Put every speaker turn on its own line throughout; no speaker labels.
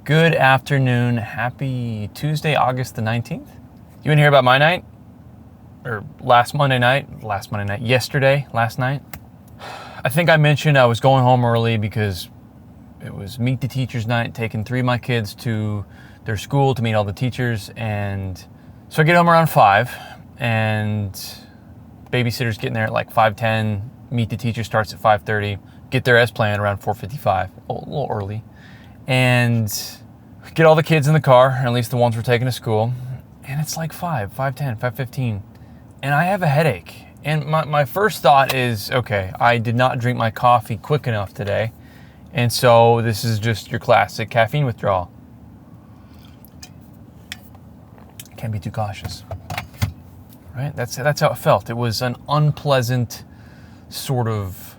Good afternoon. Happy Tuesday, August the 19th. You want to hear about my night? Or last night, yesterday, last night? I think I mentioned I was going home early because it was meet the teachers night, taking 3 of my kids to their school to meet all the teachers. And so I get home around 5 and babysitter's getting there at like 5:10. Meet the teacher starts at 5:30. Get there as planned around 4:55, a little early. And get all the kids in the car, or at least the ones we're taking to school. And it's like 5:10, 5:15. And I have a headache. And my first thought is, okay, I did not drink my coffee quick enough today. And so this is just your classic caffeine withdrawal. Can't be too cautious. Right? That's how it felt. It was an unpleasant sort of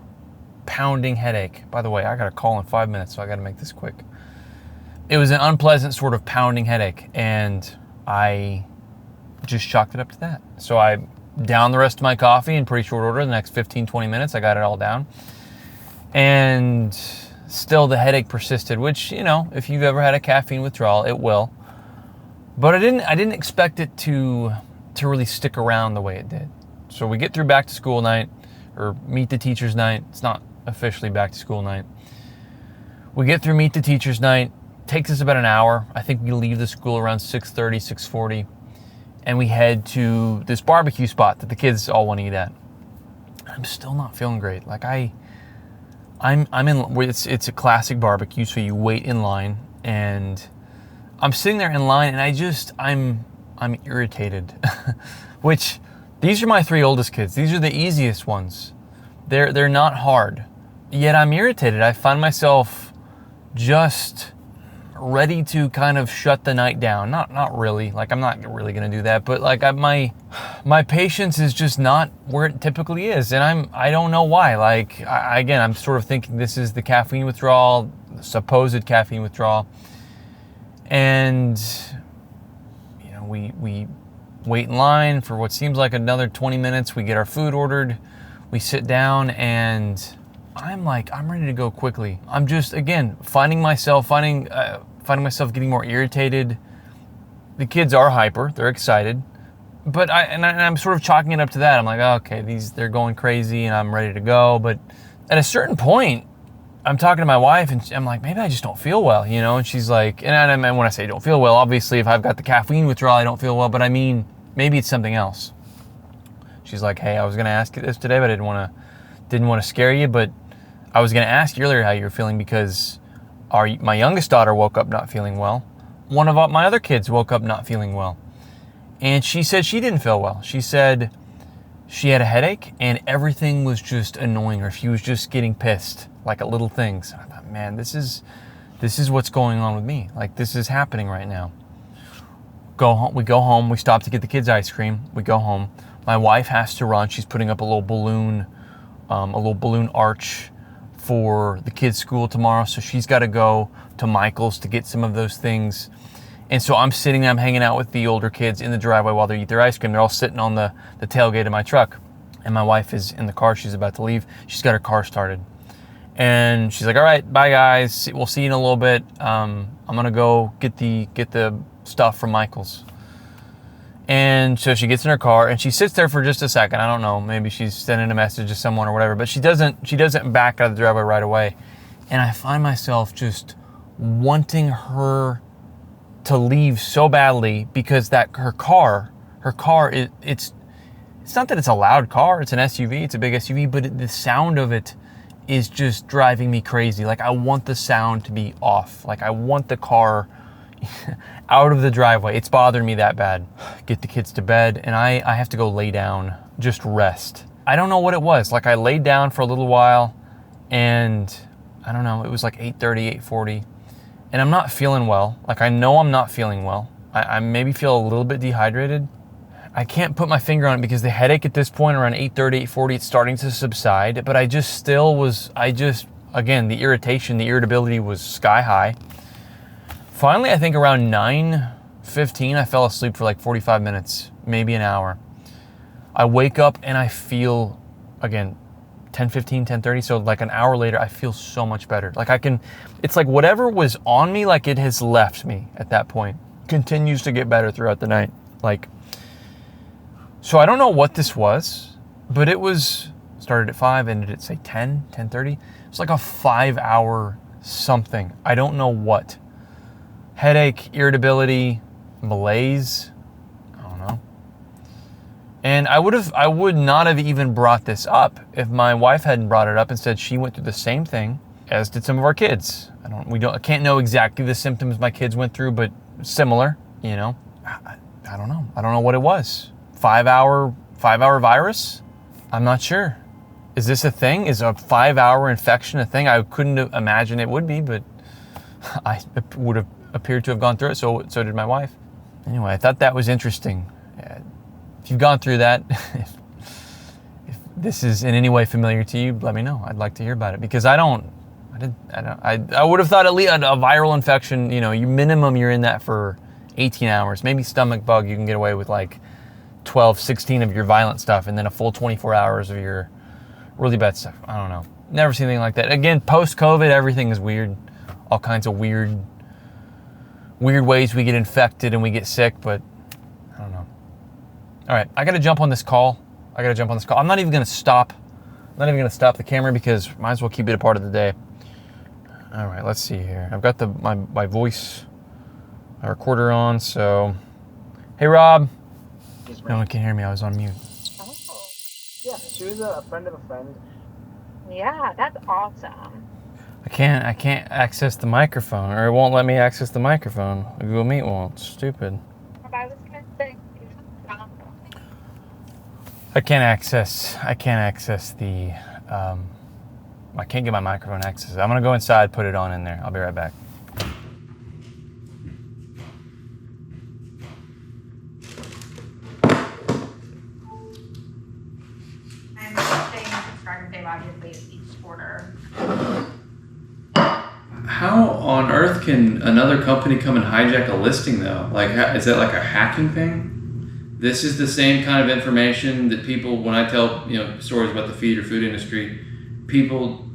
pounding headache. By the way, I got a call in 5 minutes, so I got to make this quick. It was an unpleasant sort of pounding headache, and I just chalked it up to that. So I downed the rest of my coffee in pretty short order. The next 15, 20 minutes, I got it all down. And still the headache persisted, which, you know, if you've ever had a caffeine withdrawal, it will. But I didn't expect it to really stick around the way it did. So we get through back to school night, or meet the teachers night. It's not officially back to school night. We get through meet the teachers night. Takes us about an hour. I think we leave the school around 6:30, 6:40, and we head to this barbecue spot that the kids all want to eat at. I'm still not feeling great. Like I'm in. It's a classic barbecue, so you wait in line, and I'm sitting there in line, and I'm irritated. Which these are my 3 oldest kids. These are the easiest ones. They're not hard. Yet I'm irritated. I find myself just ready to kind of shut the night down. Not really. Like, I'm not really going to do that, but like my patience is just not where it typically is, and I don't know why. Like, again, I'm sort of thinking this is the caffeine withdrawal, the supposed caffeine withdrawal, and you know, we wait in line for what seems like another 20 minutes. We get our food ordered. We sit down, and I'm ready to go quickly. I'm just, again, finding myself getting more irritated. The kids are hyper, they're excited, but I'm sort of chalking it up to that. I'm like, oh, okay, they're going crazy, and I'm ready to go. But at a certain point, I'm talking to my wife, and I'm like, maybe I just don't feel well, you know? And she's like, and when I say don't feel well, obviously if I've got the caffeine withdrawal, I don't feel well, but I mean, maybe it's something else. She's like, hey, I was gonna ask you this today, but I didn't want to scare you, but I was going to ask you earlier how you were feeling because my youngest daughter woke up not feeling well. One of my other kids woke up not feeling well. And she said she didn't feel well. She said she had a headache and everything was just annoying her. She was just getting pissed, like at little things. And I thought, man, this is what's going on with me. Like, this is happening right now. We go home. We stop to get the kids ice cream. We go home. My wife has to run. She's putting up a little balloon arch for the kids' school tomorrow, so she's got to go to Michael's to get some of those things. And so I'm sitting there, I'm hanging out with the older kids in the driveway while they eat their ice cream. They're all sitting on the tailgate of my truck, and my wife is in the car. She's about to leave. She's got her car started, and she's like, all right, bye guys, we'll see you in a little bit. I'm gonna go get the stuff from Michael's. And so she gets in her car and she sits there for just a second. I don't know, maybe she's sending a message to someone or whatever, but she doesn't back out of the driveway right away. And I find myself just wanting her to leave so badly because her car, it's not that it's a loud car, it's an SUV, it's a big SUV, but the sound of it is just driving me crazy. Like, I want the sound to be off. Like, I want the car out of the driveway. It's bothering me that bad. Get the kids to bed, and I have to go lay down, just rest. I don't know what it was. Like, I laid down for a little while, and I don't know, it was like 8:30, 8:40, and I'm not feeling well. Like, I know I'm not feeling well. I maybe feel a little bit dehydrated. I can't put my finger on it because the headache at this point around 8:30, 8:40, it's starting to subside, but again, the irritability was sky high. Finally, I think around 9:15, I fell asleep for like 45 minutes, maybe an hour. I wake up and I feel, again, 10:15, 10:30. So like an hour later, I feel so much better. Like it's like whatever was on me, like it has left me at that point. Continues to get better throughout the night. Like, so I don't know what this was, but it was started at 5, ended at say 10, 10:30. It's like a 5-hour something. I don't know what. Headache, irritability, malaise. I don't know. And I would not have even brought this up if my wife hadn't brought it up and said she went through the same thing as did some of our kids. I can't know exactly the symptoms my kids went through, but similar, you know. I don't know. I don't know what it was. 5-hour virus? I'm not sure. Is this a thing? Is a 5-hour infection a thing? I couldn't imagine it would be, but I would have appeared to have gone through it, so did my wife. Anyway, I thought that was interesting. If you've gone through that, if this is in any way familiar to you, let me know. I'd like to hear about it, because I would have thought at least a viral infection, you know, you're in that for 18 hours. Maybe stomach bug, you can get away with like 12, 16 of your violent stuff, and then a full 24 hours of your really bad stuff. I don't know. Never seen anything like that. Again, post-COVID, everything is weird. All kinds of weird ways we get infected and we get sick, but I don't know. All right, I got to jump on this call. I'm not even going to stop. The camera, because might as well keep it a part of the day. All right, let's see here. I've got my voice, my recorder on, so. Hey, Rob. No one can hear me. I was on mute.
Oh. Yeah, she was a friend of a friend.
Yeah, that's awesome.
I can't access the microphone, or it won't let me access the microphone. Google Meet won't. It's stupid.
I was gonna say,
I can't access the, I can't get my microphone access. I'm gonna go inside, put it on in there. I'll be right back.
I'm saying subscriber save obviously is each quarter.
How on earth can another company come and hijack a listing though? Like, is that like a hacking thing? This is the same kind of information that people, when I tell, you know, stories about the feed or food industry, people,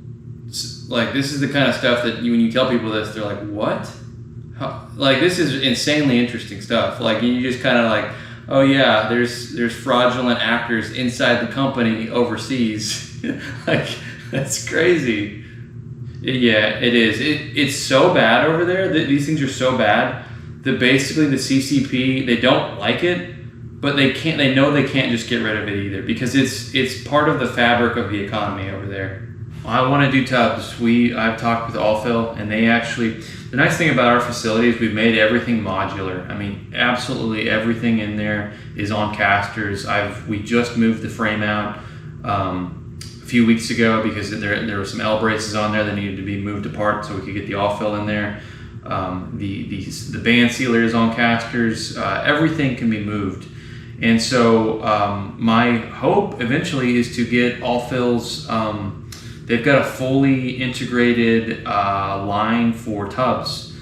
like, this is the kind of stuff that when you tell people this, they're like, what? Like, this is insanely interesting stuff. Like, you just kind of like, oh yeah, there's fraudulent actors inside the company overseas. Like, that's crazy. Yeah, it is. It's so bad over there. These things are so bad that basically the CCP, they don't like it, but they know they can't just get rid of it either, because it's part of the fabric of the economy over there. I want to do tubs. I've talked with Allfill, and they actually, the nice thing about our facility is we've made everything modular. I mean, absolutely everything in there is on casters. We just moved the frame out a few weeks ago because there were some L braces on there that needed to be moved apart so we could get the Allfill in there. The band sealer is on casters. Everything can be moved. And so my hope eventually is to get Allfill's, they've got a fully integrated line for tubs.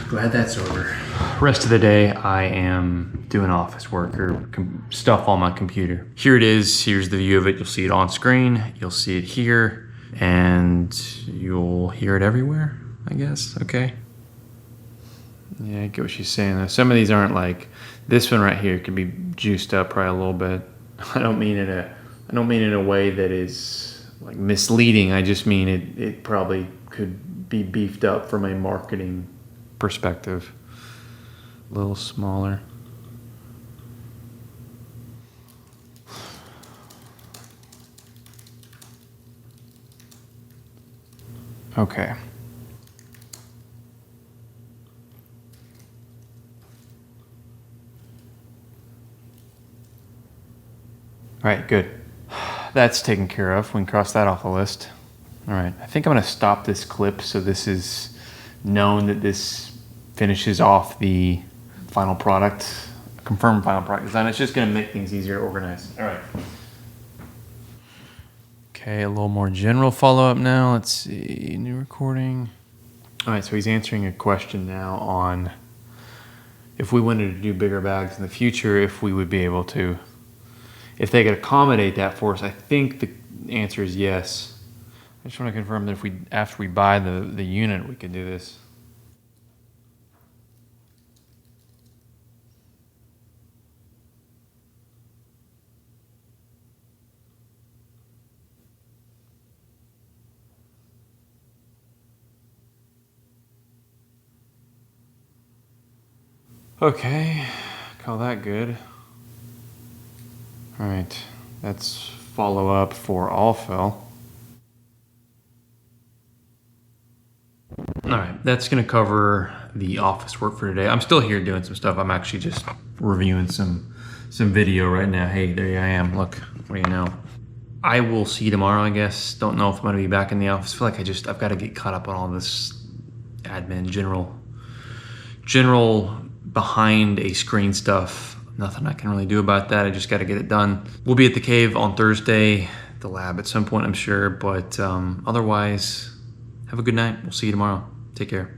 Glad that's over. Rest of the day I am doing office work or stuff on my computer. Here it is. Here's the view of it. You'll see it on screen. You'll see it here, and you'll hear it everywhere, I guess. Okay. Yeah, I get what she's saying though. Some of these aren't like, this one right here can be juiced up probably a little bit. I don't mean in a way that is like misleading. I just mean it probably could be beefed up from a marketing perspective. A little smaller. Okay. All right, good. That's taken care of. We can cross that off the list. All right, I think I'm gonna stop this clip so this is known that this finishes off the final product, confirmed final product design. It's just gonna make things easier to organize. All right. Okay, a little more general follow-up now. Let's see, new recording. All right, so he's answering a question now on if we wanted to do bigger bags in the future, if we would be able to, if they could accommodate that for us. I think The answer is yes. I just want to confirm that if after we buy the unit, we could do this. Okay, call that good. All right, that's follow up for Allfell. All right, that's gonna cover the office work for today. I'm still here doing some stuff. I'm actually just reviewing some video right now. Hey, there I am. Look, what do you know? I will see you tomorrow, I guess. Don't know if I'm gonna be back in the office. I feel like I've got to get caught up on all this admin, general behind a screen stuff. Nothing I can really do about that. I just got to get it done. We'll be at the cave on Thursday, the lab at some point, I'm sure. But otherwise, have a good night. We'll see you tomorrow. Take care.